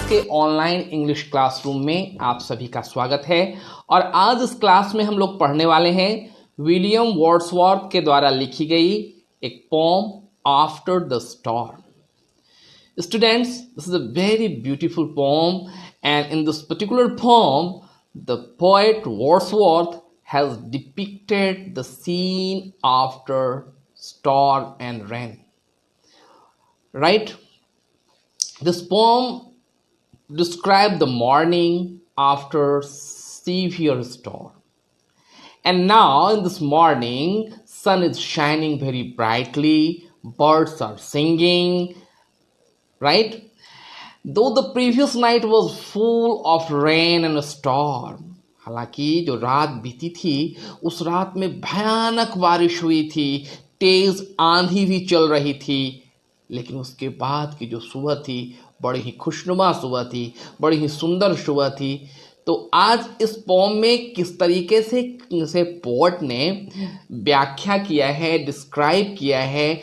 के online English classroom में आप सभी का स्वागत है। और आज इस क्लास में हम लोग पढ़ने वाले हैं विलियम वर्ड्सवर्थ के द्वारा लिखी गई एक poem after the storm. Students, this is a very beautiful poem, and in this particular poem, the poet Wordsworth has depicted the scene after storm and rain. Right? This poem describes the morning after severe storm. And now in this morning, sun is shining very brightly, birds are singing, right? Though the previous night was full of rain and a storm. हालांकि जो रात बीती थी उस रात में भयानक बारिश हुई थी, तेज आंधी भी चल रही थी, लेकिन उसके बाद की जो सुबह थी बड़ी ही खुशनुमा सुबह थी, बड़ी ही सुंदर सुबह थी। तो आज इस पोम में किस तरीके से पोएट ने व्याख्या किया है, डिस्क्राइब किया है,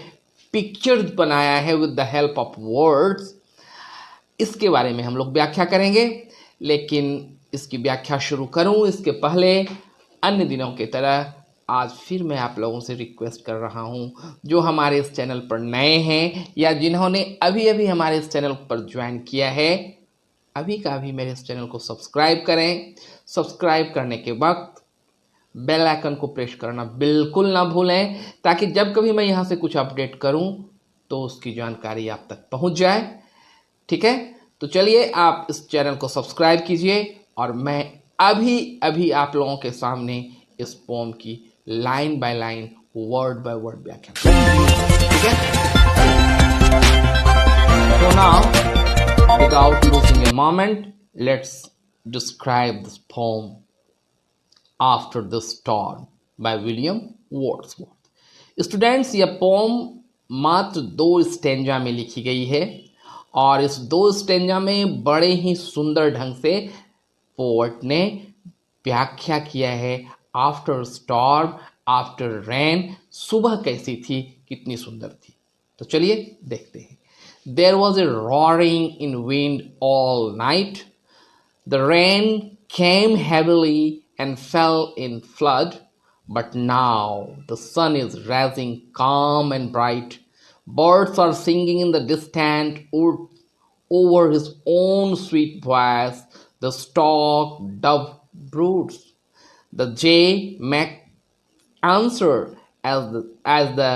पिक्चर बनाया है with the help of words, इसके बारे में हम लोग व्याख्या करेंगे। लेकिन इसकी व्याख्या शुरू करूं इसके पहले अन्य दिनों की तरह आज फिर मैं आप लोगों से रिक्वेस्ट कर रहा हूं, जो हमारे इस चैनल पर नए हैं या जिन्होंने अभी अभी हमारे इस चैनल पर ज्वाइन किया है, अभी का अभी मेरे इस चैनल को सब्सक्राइब करें। सब्सक्राइब करने के वक्त बेल आइकन को प्रेस करना बिल्कुल ना भूलें, ताकि जब कभी मैं यहाँ से कुछ अपडेट करूँ तो उसकी जानकारी आप तक पहुँच जाए। ठीक है, तो चलिए आप इस चैनल को सब्सक्राइब कीजिए और मैं अभी अभी आप लोगों के सामने इस पोम की line by line, word by word व्याख्या करूंगा। ठीक है, तो now without losing a moment, let's describe this pome after the storm by William Wordsworth. Students, यह पोम मात्र 2 स्टेंजा में लिखी गई है और इस 2 स्टेंजा में बड़े ही सुंदर ढंग से पोएट ने व्याख्या किया है आफ्टर स्टॉर्म, आफ्टर रेन, सुबह कैसी थी, कितनी सुंदर थी। तो चलिए देखते हैं। There was a roaring in wind all night, the rain came heavily and fell in flood, but now the sun is rising calm and bright. Birds are singing in the distant wood over his own sweet voice. The stork dove broods. The jay answer as the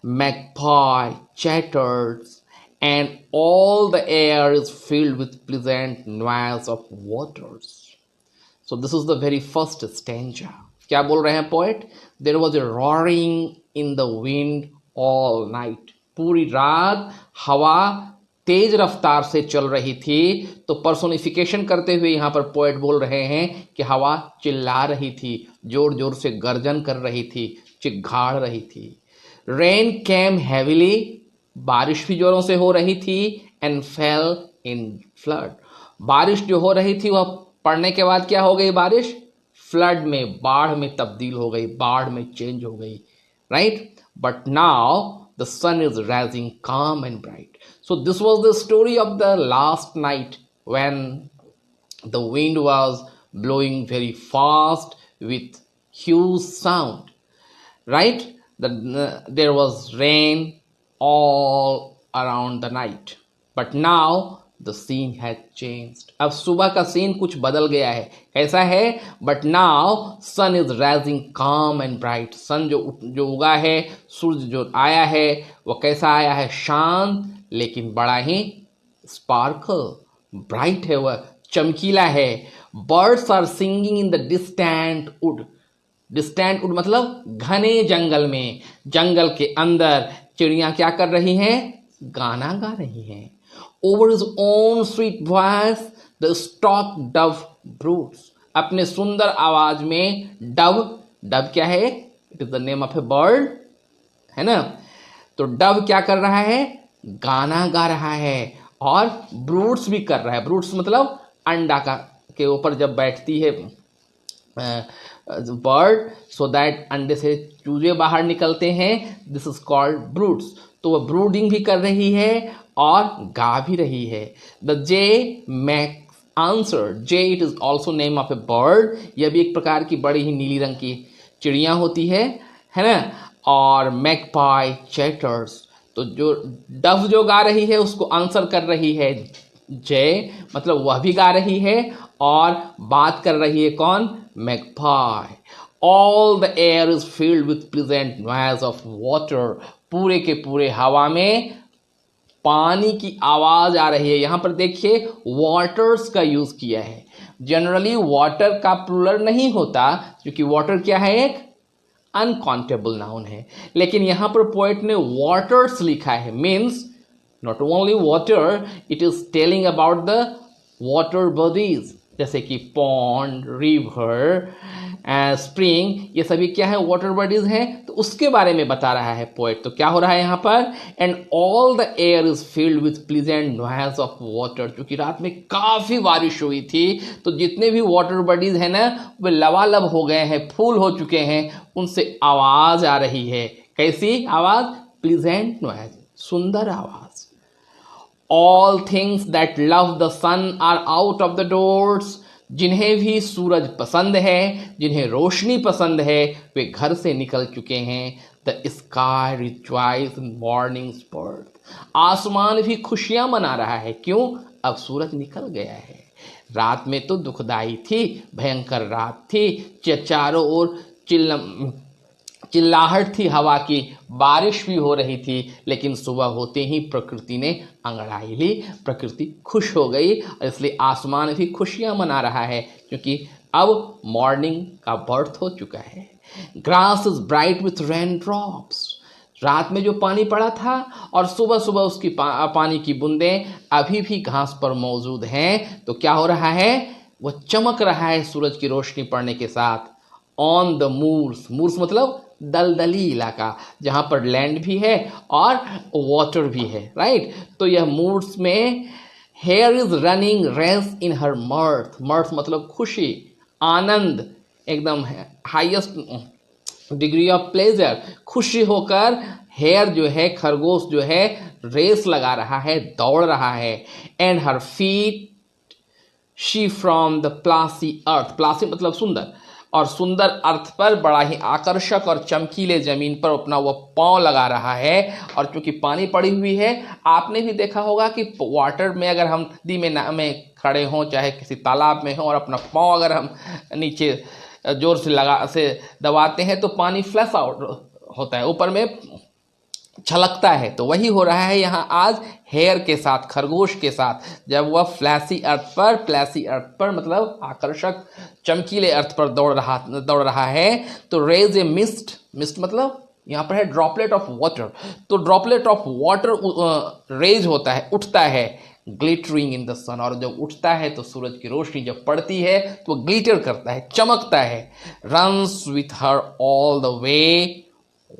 magpie chatters, and all the air is filled with pleasant noise of waters. So this is the very first stanza. क्या बोल रहे हैं poet? There was a roaring in the wind all night. पूरी रात हवा तेज रफ्तार से चल रही थी। तो पर्सोनिफिकेशन करते हुए यहाँ पर पोएट बोल रहे हैं कि हवा चिल्ला रही थी, जोर जोर से गर्जन कर रही थी, चिघाड़ रही थी। रेन केम हैविली, बारिश भी जोरों से हो रही थी, एंड फेल इन फ्लड, बारिश जो हो रही थी वह पड़ने के बाद क्या हो गई? बारिश फ्लड में, बाढ़ में तब्दील हो गई, बाढ़ में चेंज हो गई, right? But now the sun is rising calm and bright. So this was the story of the last night when the wind was blowing very fast with huge sound, right? There was rain all around the night, but now the scene had changed. अब सुबह का scene कुछ बदल गया है। ऐसा है, but now sun is rising calm and bright. Sun जो उगा है, सूरज जो आया है, वो कैसा आया है? शांत, लेकिन बड़ा ही स्पार्कल, ब्राइट है, वह चमकीला है। Birds are singing in the distant wood. Distant wood मतलब घने जंगल में, जंगल के अंदर चिड़ियां क्या कर रही हैं? गाना गा रही हैं। Over his own sweet voice, the stork dove broods. अपने सुंदर आवाज में डव, डव क्या है? It is the name of A bird, है ना? तो डव क्या कर रहा है? गाना गा रहा है और ब्रूड्स भी कर रहा है। ब्रूड्स मतलब अंडा के ऊपर जब बैठती है बर्ड, सो दैट अंडे से चूजे बाहर निकलते हैं, दिस इज कॉल्ड ब्रूड्स। तो वह ब्रूडिंग भी कर रही है और गा भी रही है। The J max answer. J it is also name of A bird. यह भी एक प्रकार की बड़ी ही नीली रंग की चिड़िया होती है ना। और मैकपाई चैटर्स, तो जो डव जो गा रही है उसको आंसर कर रही है जय, मतलब वह भी गा रही है और बात कर रही है कौन, magpie. All the air is filled with pleasant noise of water. पूरे के पूरे हवा में पानी की आवाज आ रही है। यहां पर देखिए वाटर्स का यूज किया है। जनरली वाटर का प्लूरल नहीं होता, क्योंकि वाटर क्या है, एक अनकाउंटेबल नाउन है। लेकिन यहां पर पोएट ने वाटर्स लिखा है, means not only water, it is telling about the water bodies, जैसे कि पॉन्ड, रिवर, स्प्रिंग, ये सभी क्या है, वाटर बॉडीज हैं। तो उसके बारे में बता रहा है पोएट। तो क्या हो रहा है यहाँ पर, and all the air is filled with pleasant noise of water. क्योंकि रात में काफी बारिश हुई थी, तो जितने भी वाटर बॉडीज हैं ना, वे लबालब हो गए हैं, फूल हो चुके हैं, उनसे आवाज आ रही है। कैसी आवाज, प्लीजेंट नॉइज, सुंदर आवाज। All things that love the sun are out of the doors. जिन्हें भी सूरज पसंद है, जिन्हें रोशनी पसंद है, वे घर से निकल चुके हैं। The sky rejoice in mornings birth. आसमान भी खुशियां मना रहा है। क्यों, अब सूरज निकल गया है। रात में तो दुखदाई थी, भयंकर रात थी, चारों ओर चिल्लाहट थी हवा की, बारिश भी हो रही थी। लेकिन सुबह होते ही प्रकृति ने अंगड़ाई ली, प्रकृति खुश हो गई, और इसलिए आसमान भी खुशियां मना रहा है, क्योंकि अब मॉर्निंग का बर्थ हो चुका है। Grass is bright with rain drops. रात में जो पानी पड़ा था और सुबह सुबह उसकी पानी की बूंदें अभी भी घास पर मौजूद हैं। तो क्या हो रहा है, वह चमक रहा है सूरज की रोशनी पड़ने के साथ। ऑन द मूर्स, मूर्स मतलब दलदली इलाका, जहां पर लैंड भी है और वाटर भी है, राइट। तो यह मूड्स में hare is running race in her mirth. Mirth मतलब खुशी, आनंद, एकदम हाईएस्ट डिग्री ऑफ प्लेजर, खुशी होकर हेयर जो है, खरगोश जो है, रेस लगा रहा है, दौड़ रहा है। And her feet she from the plashy earth. Plashy मतलब सुंदर, और सुंदर अर्थ पर बड़ा ही आकर्षक और चमकीले जमीन पर अपना वह पांव लगा रहा है। और चूंकि पानी पड़ी हुई है, आपने भी देखा होगा कि वाटर में अगर हम नदी में खड़े हों, चाहे किसी तालाब में हो, और अपना पांव अगर हम नीचे जोर से दबाते हैं, तो पानी फ्लैश आउट होता है, ऊपर में छलकता है। तो वही हो रहा है यहाँ आज हेयर के साथ, खरगोश के साथ, जब वह फ्लैसी अर्थ पर मतलब आकर्षक चमकीले अर्थ पर दौड़ रहा है। तो रेज ए मिस्ट, मिस्ट मतलब यहाँ पर है ड्रॉपलेट ऑफ वाटर। तो ड्रॉपलेट ऑफ वाटर रेज होता है, उठता है, ग्लिटरिंग इन द सन। और जब उठता है तो सूरज की रोशनी जब पड़ती है तो वह ग्लिटर करता है, चमकता है। Runs with her all the way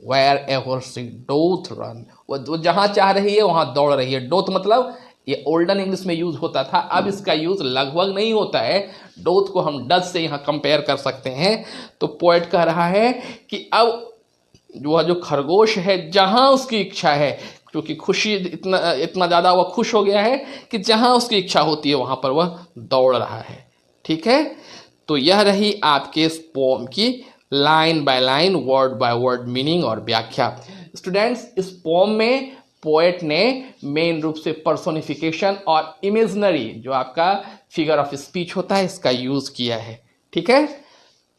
wherever she doth run। वो जहां चाह रही है वहां दौड़ रही है। डोथ मतलब ये ओल्डन इंग्लिश में यूज होता था, अब इसका यूज लगभग नहीं होता है। डोथ को हम डज से यहाँ कंपेयर कर सकते हैं। तो पोएट कह रहा है कि अब जो खरगोश है, जहां उसकी इच्छा है, क्योंकि खुशी इतना ज्यादा वह खुश हो गया है कि जहां उसकी इच्छा होती है वहां पर वह दौड़ रहा है। ठीक है, तो यह रही आपके इस पोम की line by line, word by word meaning और व्याख्या। स्टूडेंट्स, इस पोम में पोएट ने मेन रूप से पर्सोनिफिकेशन और इमेजनरी, जो आपका फिगर ऑफ स्पीच होता है, इसका यूज किया है। ठीक है,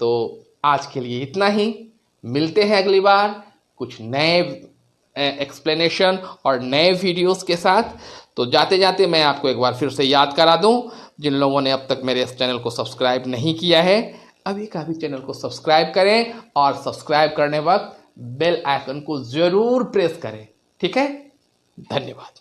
तो आज के लिए इतना ही। मिलते हैं अगली बार कुछ नए एक्सप्लेनेशन और नए वीडियोस के साथ। तो जाते जाते मैं आपको एक बार फिर से याद करा दूं, जिन लोगों ने अब तक मेरे इस चैनल को सब्सक्राइब नहीं किया है, अभी का भी चैनल को सब्सक्राइब करें, और सब्सक्राइब करने वक्त बेल आइकन को जरूर प्रेस करें। ठीक है, धन्यवाद।